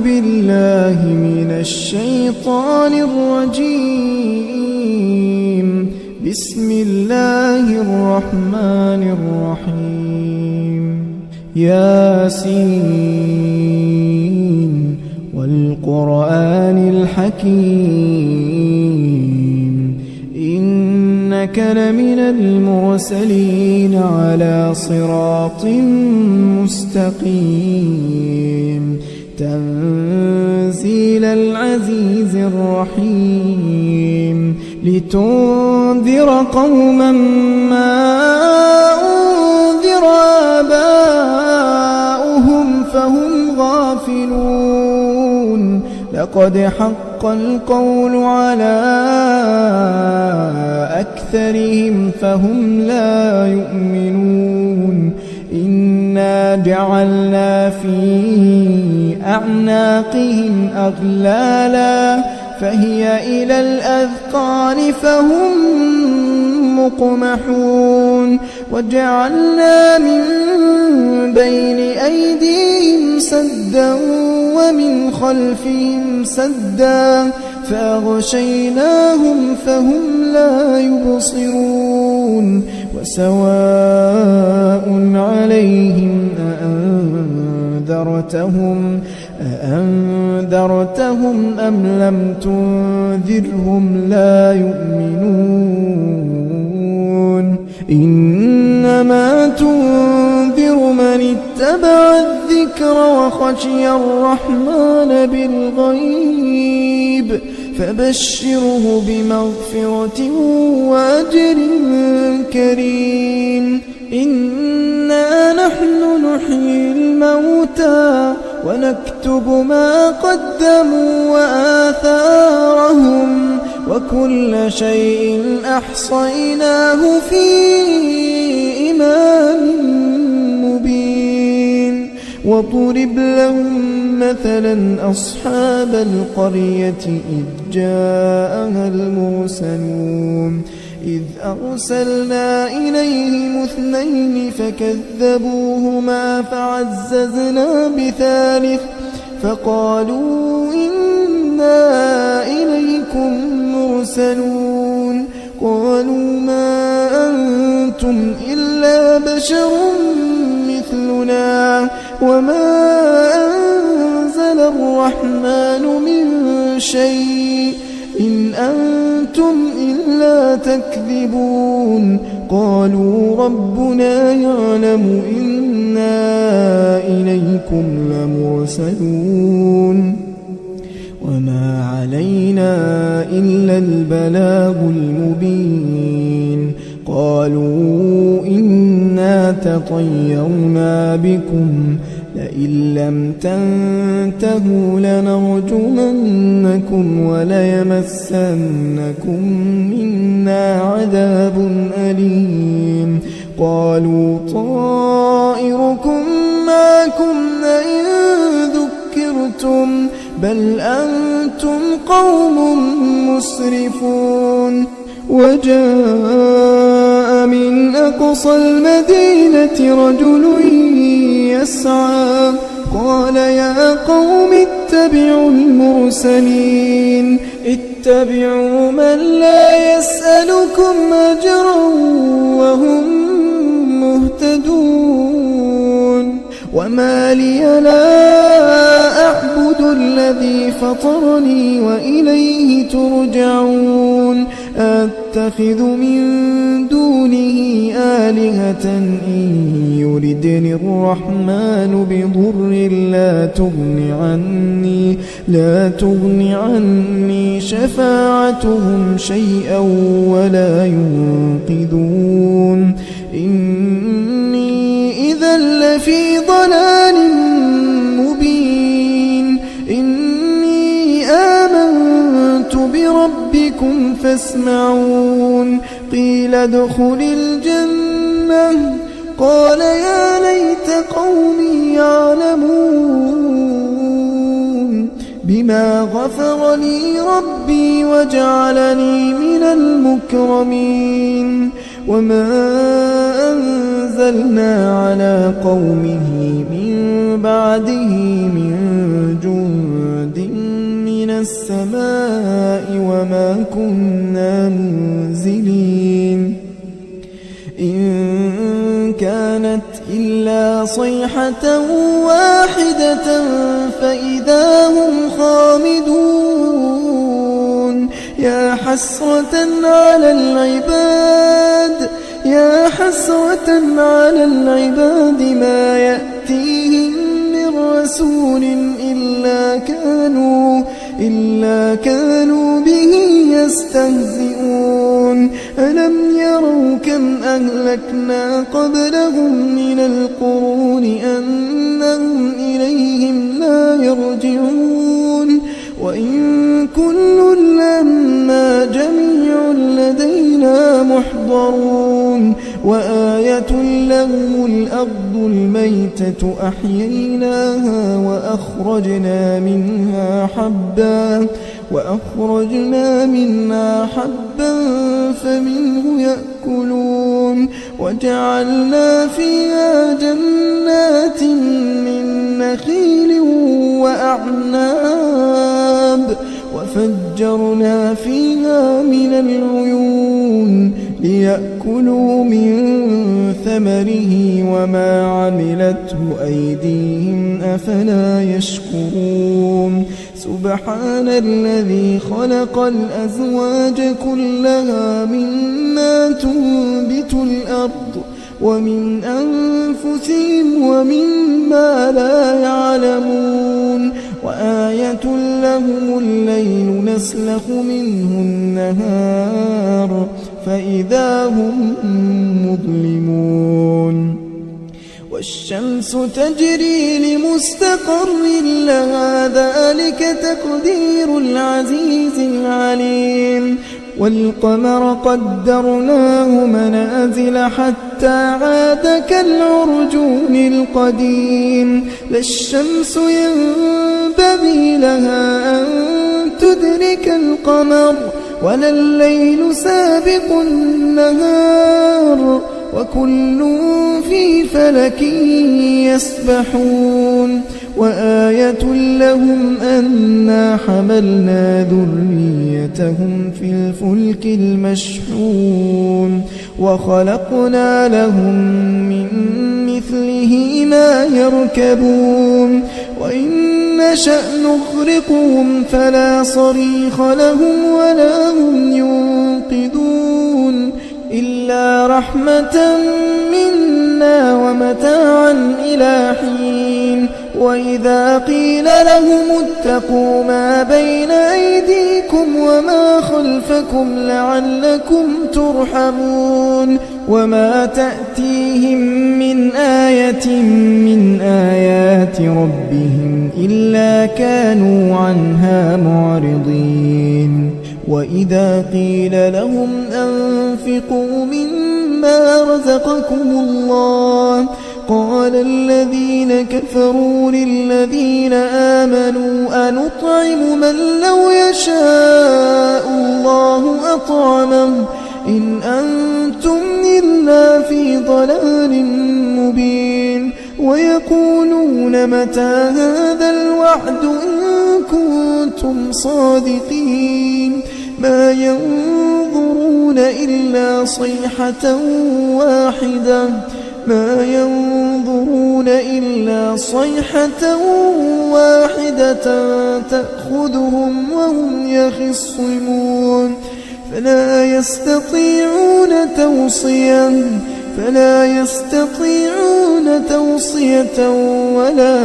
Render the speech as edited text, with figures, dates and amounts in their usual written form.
بالله من الشيطان الرجيم. بسم الله الرحمن الرحيم. ياسين والقرآن الحكيم إنك لمن المرسلين على صراط مستقيم تنزيل العزيز الرحيم لتنذر قوما ما أنذر آباؤهم فهم غافلون لقد حق القول على أكثرهم فهم لا يؤمنون إنا جعلنا في أعناقهم أغلالا فهي إلى الأذقان فهم مقمحون وجعلنا من بين أيديهم سدا ومن خلفهم سدا فأغشيناهم فهم لا يبصرون وسواء عليهم أأنذرتهم أم لم تنذرهم لا يؤمنون إنما تنذر من اتبع الذكر وخشي الرحمن بالغيب فبشره بمغفرة وأجر كريم إنا نحن نحيي الموتى ونكتب ما قدموا وآثارهم وكل شيء أحصيناه في إمام مبين وضرب لهم مثلا أصحاب القرية إذ جاءها المرسلون إذ أرسلنا إليهم اثنين فكذبوهما فعززنا بثالث فقالوا إنا إليكم مرسلون قالوا ما أنتم إلا بشر مثلنا وما أنزل الرحمن من شيء إن أنتم إلا تكذبون قالوا ربنا يعلم إنا إليكم لمرسلون وما علينا إلا البلاغ المبين قالوا إنا تطيرنا بكم لئن لم تنتهوا لنرجمنكم وليمسنكم منا عذاب أليم قالوا طائركم معكم لئن ذكرتم بل أنتم قوم مسرفون وجاء من أقصى المدينة رجل يسعى قال يا قوم اتبعوا المرسلين اتبعوا من لا يسألكم أجرا وهم مهتدون وما لي لا أعبد الذي فطرني وإليه ترجعون أتخذ من دونه آلهة إن يردني الرحمن بضر لا تغن عني شفاعتهم شيئا ولا ينقذون إني إذا لفي ضلال مبين إني آمنت بربكم فاسمعون قيل ادخل الجنة قال يا ليت قومي يعلمون بما غفر لي ربي وجعلني من المكرمين وما أنزلنا على قومه من بعده من جند السماء وما كنا منزلين إن كانت إلا صيحة واحدة فإذا هم خامدون يا حسرة على العباد ما يأتيهم من رسول إلا كانوا به يستهزئون ألم يروا كم أهلكنا قبلهم من القرون أنهم إليهم لا يرجعون وإن كل لما جميع لدينا محضرون وآية لهم الأرض الميتة أحييناها وأخرجنا منها حبا فمنه يأكلون وجعلنا فيها جنات من نخيل وأعناب وفجرنا فيها من العيون ليأكلوا من ثمره وما عملته أيديهم أفلا يشكرون سبحان الذي خلق الأزواج كلها مما تنبت الأرض ومن أنفسهم ومما لا يعلمون وآية لهم الليل نسلخ منه النهار فإذا هم مظلمون والشمس تجري لمستقر لها ذلك تقدير العزيز العليم والقمر قدرناه منازل حتى عاد كالعرجون القديم لا الشمس ينبغي لها أن تدرك القمر ولا الليل سابق النهار وكل في فلك يسبحون وآية لهم أنا حملنا ذريتهم في الفلك المشحون وخلقنا لهم من مثله ما يركبون وإن نشأ نغرقهم فلا صريخ لهم ولا هم ينقذون إلا رحمة منا ومتاعا إلى حين وإذا قيل لهم اتقوا ما بين أيديكم وما خلفكم لعلكم ترحمون وما تأتيهم من آية من آيات ربهم إلا كانوا عنها معرضين وإذا قيل لهم أنفقوا مما رزقكم الله قال الذين كفروا للذين آمنوا أنطعم من لو يشاء الله أطعمه إن أنتم إلا في ضلال مبين ويقولون متى هذا الوعد إن كنتم صادقين ما ينظرون إلا صيحة واحدة تأخذهم وهم يخصمون فلا يستطيعون توصية ولا